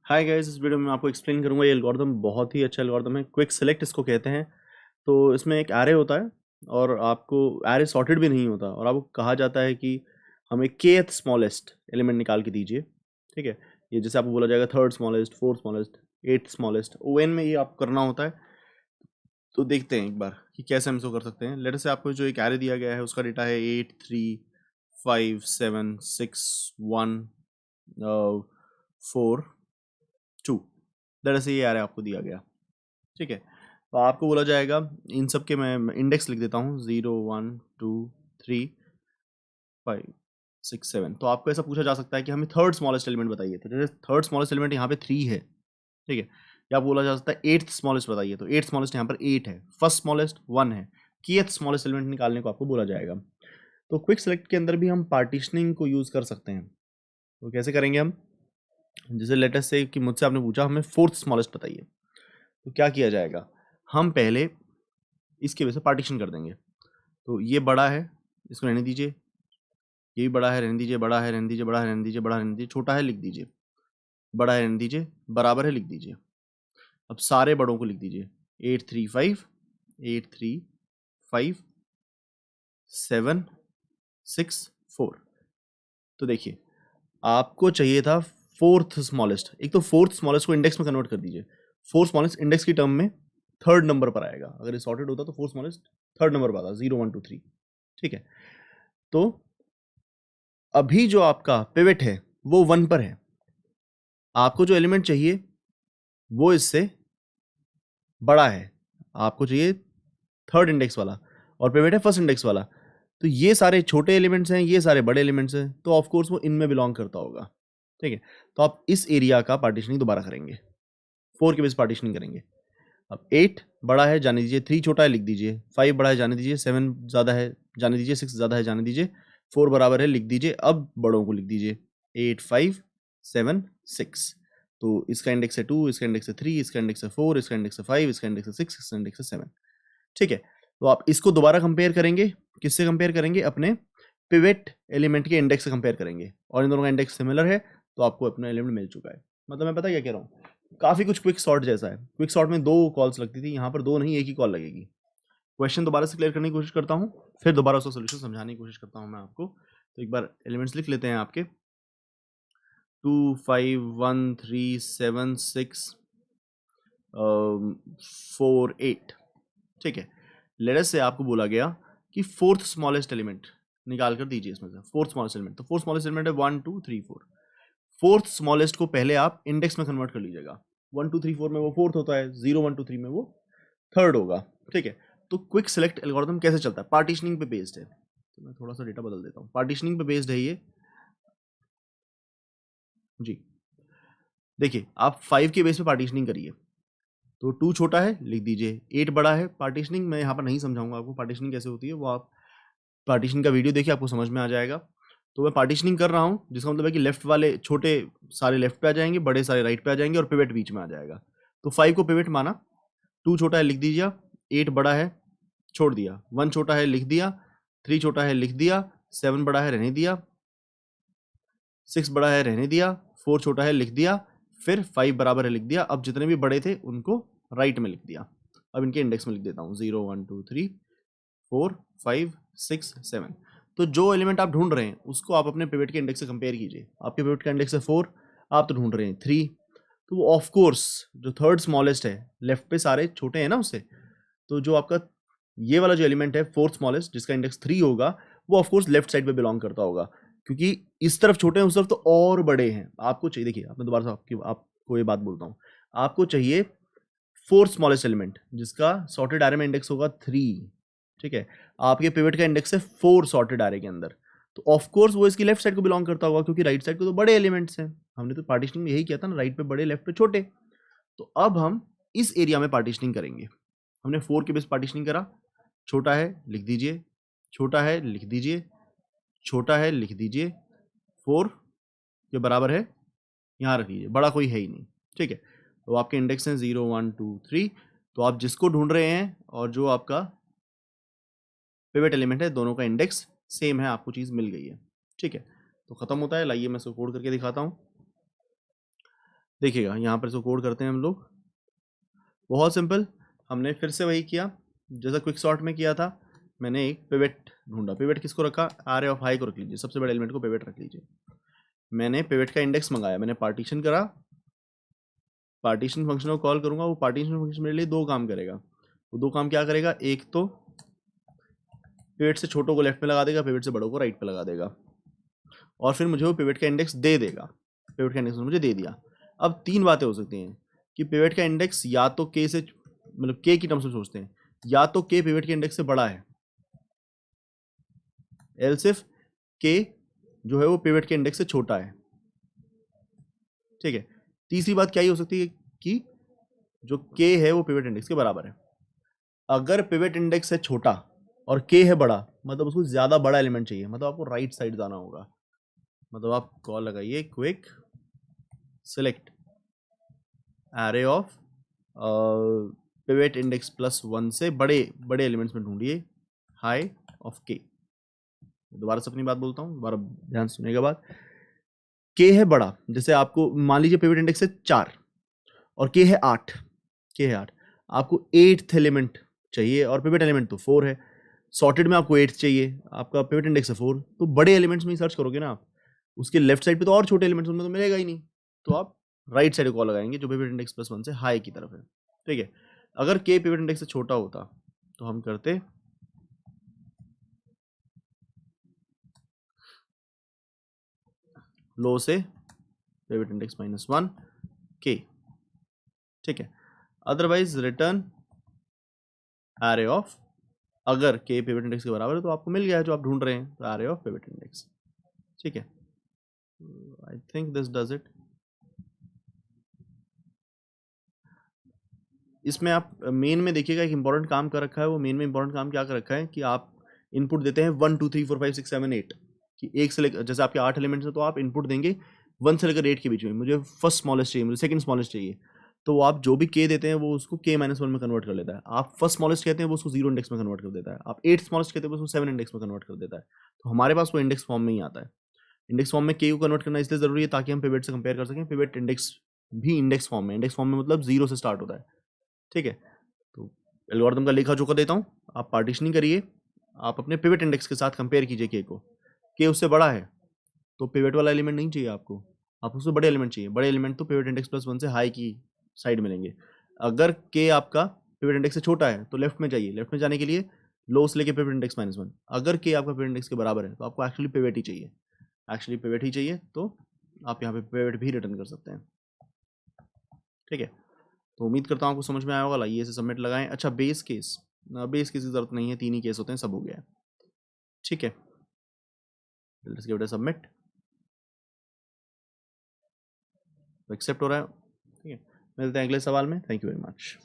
Hi guys, इस video में मैं आपको एक्सप्लेन करूंगा। ये एल्गोरिदम बहुत ही अच्छा एल्गोरिदम है, क्विक सेलेक्ट इसको कहते हैं। तो इसमें एक एरे होता है और आपको एरे सॉर्टेड भी नहीं होता और आपको कहा जाता है कि हमें kth स्मॉलेस्ट एलिमेंट निकाल के दीजिए। ठीक है, ये जैसे आपको बोला जाएगा third smallest, fourth smallest, eighth smallest, on में ये आपको करना होता है। तो देखते हैं एक बार कि कैसे हम इसको कर सकते हैं। लेट अस से आपको जो एक एरे दिया गया है उसका डेटा है 8 3 5 7 6 1 4 2। लेट अस से ये एरे आपको दिया गया। ठीक है, तो आपको बोला जाएगा इन सब के मैं इंडेक्स लिख देता हूँ 0 1 2 3 5 6 7। तो आपको ऐसा पूछा जा सकता है कि हमें थर्ड स्मॉलेस्ट एलिमेंट बताइए, तो जैसे थर्ड स्मॉलेस्ट एलिमेंट यहाँ पे 3 है। ठीक है, या बोला जा सकता है एट्थ स्मॉलेस्ट बताइए, तो एट्थ स्मॉलेस्ट यहाँ पर 8 है, फर्स्ट स्मॉलेस्ट 1 है, kth स्मॉलेस्ट एलिमेंट निकालने को आपको बोला जाएगा। तो क्विक सेलेक्ट के अंदर भी हम पार्टीशनिंग को यूज़ कर सकते हैं। तो कैसे करेंगे हम? जैसे लेटेस्ट से कि मुझसे आपने पूछा हमें फोर्थ स्मॉलेस्ट बताइए, तो क्या किया जाएगा, हम पहले इसके वजह से पार्टीशन कर देंगे। तो ये बड़ा है, इसको रहने दीजिए, ये भी बड़ा है, रहने दीजिए, बड़ा है, रहने दीजिए, बड़ा है, रहने दीजिए, बड़ा है, रहने दीजिए, छोटा है लिख दीजिए, बड़ा है रहने दीजिए, बराबर है लिख दीजिए। अब सारे बड़ों को लिख दीजिए 8 3 5 8 3 5 7 6 4। तो देखिए, आपको चाहिए था फोर्थ स्मॉलेस्ट। एक तो फोर्थ स्मॉलेस्ट को इंडेक्स में कन्वर्ट कर दीजिए। फोर्थ स्मॉलेस्ट इंडेक्स की टर्म में थर्ड नंबर पर आएगा। अगर ये सॉर्टेड होता तो फोर्थ स्मॉलेस्ट थर्ड नंबर पर आता, 0 1 2 3। ठीक है, तो अभी जो आपका पिवट है वो 1 पर है। आपको जो एलिमेंट चाहिए वो इससे बड़ा है, आपको चाहिए थर्ड इंडेक्स वाला, और पिवट है फर्स्ट इंडेक्स वाला। तो ये सारे छोटे एलिमेंट्स हैं, ये सारे बड़े एलिमेंट्स हैं, तो ऑफ कोर्स वो इनमें बिलोंग करता होगा। ठीक है, तो आप इस एरिया का पार्टीशनिंग दोबारा करेंगे, 4 के बेस पार्टीशनिंग करेंगे। अब 8 बड़ा है जाने दीजिए, 3 छोटा है लिख दीजिए, 5 बड़ा है जाने दीजिए, 7 ज़्यादा है जाने दीजिए, 6 ज़्यादा है जाने दीजिए, 4 बराबर है लिख दीजिए। अब बड़ों को लिख दीजिए 8 5 7 6। तो इसका इंडेक्स है 2, इसका इंडेक्स है 3, इसका इंडेक्स है 4, इसका इंडेक्स है 5, इसका इंडेक्स है 6, इसका इंडेक्स है 7। ठीक है, तो आप इसको दोबारा कंपेयर करेंगे, किससे कंपेयर करेंगे? अपने पिवट एलिमेंट के इंडेक्स से कंपेयर करेंगे, और इन दोनों का इंडेक्स सिमिलर है तो आपको अपना एलिमेंट मिल चुका है। मतलब मैं पता क्या कह रहा हूँ, काफ़ी कुछ क्विक सॉर्ट जैसा है। क्विक सॉर्ट में 2 कॉल्स लगती थी, यहाँ पर 2 नहीं, एक ही कॉल लगेगी। क्वेश्चन दोबारा से क्लियर करने की कोशिश करता हूँ, फिर दोबारा उसका सोल्यूशन समझाने की कोशिश करता हूँ मैं आपको। तो एक बार एलिमेंट्स लिख लेते हैं आपके 2 5 1 3 7 6 4 8। ठीक है, लेटस से आपको बोला गया कि फोर्थ स्मॉलेस्ट एलिमेंट निकाल कर दीजिए इसमें से, फोर्थ स्मॉलेस्ट एलिमेंट। तो फोर्थ स्मॉलेस्ट एलिमेंट है 1 2 3 4। फोर्थ स्मॉलेस्ट को पहले आप इंडेक्स में कन्वर्ट कर लीजिएगा। 1 2 3 4 में वो फोर्थ होता है, 0 1 2 3 में वो थर्ड होगा। ठीक है, तो क्विक सेलेक्ट एल्गोरिथम कैसे चलता है? पार्टीशनिंग पे बेस्ड है। तो मैं थोड़ा सा डेटा बदल देता हूँ, पार्टीशनिंग पे बेस्ड है ये जी। देखिए, आप 5 के बेस पे पार्टीशनिंग करिए, तो 2 छोटा है लिख दीजिए, 8 बड़ा है। पार्टीशनिंग मैं यहाँ पर नहीं समझाऊंगा आपको, पार्टीशनिंग कैसे होती है वो आप पार्टीशन का वीडियो देखिए, आपको समझ में आ जाएगा। तो मैं पार्टीशनिंग कर रहा हूँ, जिसका मतलब है कि लेफ्ट वाले छोटे सारे लेफ्ट पे आ जाएंगे, बड़े सारे राइट पे आ जाएंगे, और पिवट बीच में आ जाएगा। तो 5 को पिवट माना, 2 छोटा है लिख दीजिए, 8 बड़ा है छोड़ दिया, 1 छोटा है लिख दिया, 3 छोटा है लिख दिया, 7 बड़ा है रहने दिया, 6 बड़ा है रहने दिया, 4 छोटा है लिख दिया, फिर 5 बराबर है लिख दिया। अब जितने भी बड़े थे उनको राइट में लिख दिया। अब इनके इंडेक्स में लिख देता हूँ 0 1 2 3 4 5 6 7। तो जो एलिमेंट आप ढूंढ रहे हैं उसको आप अपने पिवट के इंडेक्स से कंपेयर कीजिए। आपके पिवट का इंडेक्स है 4, आप तो ढूंढ रहे हैं 3, तो वो ऑफ कोर्स जो थर्ड स्मॉलेस्ट है, लेफ्ट पे सारे छोटे हैं ना उससे, तो जो आपका ये वाला जो एलिमेंट है फोर्थ स्मॉलेस्ट जिसका इंडेक्स 3 होगा, वो ऑफ कोर्स लेफ्ट साइड पे बिलोंग करता होगा, क्योंकि इस तरफ छोटे हैं उस तरफ तो और बड़े हैं। आपको चाहिए, देखिए आपने दोबारा से आपको ये बात बोलता हूँ, आपको चाहिए फोर्थ स्मॉलेस्ट एलिमेंट जिसका सॉर्टेड एरे में इंडेक्स होगा 3। ठीक है, आपके पिवट का इंडेक्स है 4 सॉर्टेड एरे के अंदर, तो ऑफ कोर्स वो इसकी लेफ्ट साइड को बिलोंग करता होगा, क्योंकि राइट साइड को तो बड़े एलिमेंट्स हैं। हमने तो पार्टीशनिंग में यही किया था ना, राइट पे बड़े लेफ्ट पे छोटे। तो अब हम इस एरिया में पार्टीशनिंग करेंगे। हमने 4 के बेस पार्टीशनिंग करा, छोटा है लिख दीजिए, छोटा है लिख दीजिए, छोटा है लिख दीजिए, 4 के बराबर है यहाँ रख लीजिए, बड़ा कोई है ही नहीं। ठीक है, तो आपके इंडेक्स हैं 0 1 2 3। तो आप जिसको ढूंढ रहे हैं और जो आपका पिवट एलिमेंट है, दोनों का इंडेक्स सेम है, आपको चीज़ मिल गई है। ठीक है, तो खत्म होता है। लाइए मैं इसको कोड करके दिखाता हूँ। देखिएगा यहाँ पर इसको कोड करते हैं हम लोग, बहुत सिंपल। हमने फिर से वही किया जैसा क्विक सॉर्ट में किया था। मैंने एक पिवट ढूंढा, पिवट किसको रखा, आर ऑफ हाई को रख लीजिए, सबसे बड़े एलिमेंट को पिवट रख लीजिए। मैंने पिवट का इंडेक्स मंगाया, मैंने पार्टीशन करा, पार्टीशन फंक्शन को कॉल करूंगा, वो पार्टीशन फंक्शन मेरे लिए दो काम करेगा। वो दो काम क्या करेगा, एक तो पिवट से छोटों को लेफ्ट में लगा देगा, पिवट से बड़ों को राइट पे लगा देगा, और फिर मुझे वो पिवट का इंडेक्स दे देगा। पिवट का इंडेक्स मुझे दे दिया। अब तीन बातें हो सकती हैं कि पिवट का इंडेक्स या तो के से, मतलब के की टर्म्स में सोचते हैं, या तो के पिवट के इंडेक्स से बड़ा है, एल्स इफ के जो है वो पिवट के इंडेक्स से छोटा है। ठीक है। तीसरी बात क्या ही हो सकती है कि जो के है वो पिवट इंडेक्स के बराबर है। अगर पिवट इंडेक्स है छोटा और के है बड़ा, मतलब उसको ज्यादा बड़ा एलिमेंट चाहिए, मतलब आपको राइट साइड जाना होगा। मतलब आप कॉल लगाइए quick select array of pivot index +1 से बड़े बड़े एलिमेंट्स में ढूंढिए हाई ऑफ के। दोबारा से अपनी बात बोलता हूँ, दोबारा ध्यान सुनेगा बात। के है बड़ा, जैसे आपको मान लीजिए पिवट इंडेक्स है 4 और के है 8, के है 8, आपको 8th एलिमेंट चाहिए और पिवट एलिमेंट तो 4 है, सॉर्टेड में आपको 8 चाहिए, आपका पिवट इंडेक्स है 4, तो बड़े एलिमेंट्स में ही सर्च करोगे ना आप, उसके लेफ्ट साइड पे तो और छोटे एलिमेंट्स उनमें तो मिलेगा ही नहीं, तो आप राइट साइड कॉल लगाएंगे जो पिवट इंडेक्स +1 से हाई की तरफ है। ठीक है। अगर के पिवट इंडेक्स से छोटा होता तो हम करते लो से पिवट इंडेक्स -1 के। ठीक है। अदरवाइज रिटर्न एरे ऑफ, अगर के पिवट इंडेक्स के बराबर है तो आपको मिल गया है जो आप ढूंढ रहे हैं, तो एरे ऑफ पिवट इंडेक्स। ठीक है। I think this does it. इसमें आप मेन में देखिएगा एक इंपॉर्टेंट काम कर रखा है। वो मेन में इंपॉर्टेंट काम क्या कर रखा है कि आप इनपुट देते हैं 1 2 3 4 5 6 7 8 कि एक से लेकर, जैसे आपके 8 एलिमेंट्स हैं तो आप इनपुट देंगे 1 से लेकर 8 के बीच में। मुझे फर्स्ट स्मॉलेस्ट चाहिए, मुझे सेकंड स्मॉलेस्ट चाहिए, तो आप जो भी के देते हैं वो उसको के -1 में कन्वर्ट कर लेता है। आप फर्स्ट स्मॉलेस्ट कहते हैं वो उसको 0 इंडेक्स में कन्वर्ट कर देता है। आप 8 स्मॉलेस्ट कहते हैं वो उसको 7 इंडेक्स में कन्वर्ट कर देता है। तो हमारे पास वो इंडेक्स फॉर्म में ही आता है। इंडेक्स फॉर्म में के को कन्वर्ट करना इसलिए जरूरी है ताकि हम पिवट से कंपेयर कर सकें। पिवट इंडेक्स भी इंडेक्स फॉर्म में, इंडेक्स फॉर्म में मतलब 0 से स्टार्ट होता है। ठीक है। तो एल्गोरिथम का लेखा जोखा देता हूँ, आप पार्टीशनिंग करिए, आप अपने पिवट इंडेक्स के साथ कंपेयर कीजिए के को। के उससे बड़ा है तो पिवट वाला एलिमेंट नहीं चाहिए आपको, आप उससे बड़े एलिमेंट चाहिए। बड़े एलिमेंट तो पिवट इंडेक्स +1 से हाई की साइड मिलेंगे। अगर के आपका पिवट इंडेक्स से छोटा है तो लेफ्ट में जाइए, लेफ्ट में जाने के लिए लो से लेके पिवट इंडेक्स -1। अगर के आपका पिवट इंडेक्स के बराबर है तो आपको एक्चुअली पिवट ही चाहिए, एक्चुअली पिवट ही चाहिए, तो आप यहाँ पे पिवट भी रिटर्न कर सकते हैं। ठीक है। तो उम्मीद करता हूँ आपको समझ में आया होगा। लाइए इसे सबमिट लगाएं। अच्छा बेस केस, बेस केस की जरूरत नहीं है, 3 ही केस होते हैं, सब हो गया है। ठीक है। Let's give it a submit. तो एक्सेप्ट हो रहा है। ठीक है। मिलते हैं अगले सवाल में। Thank you very much.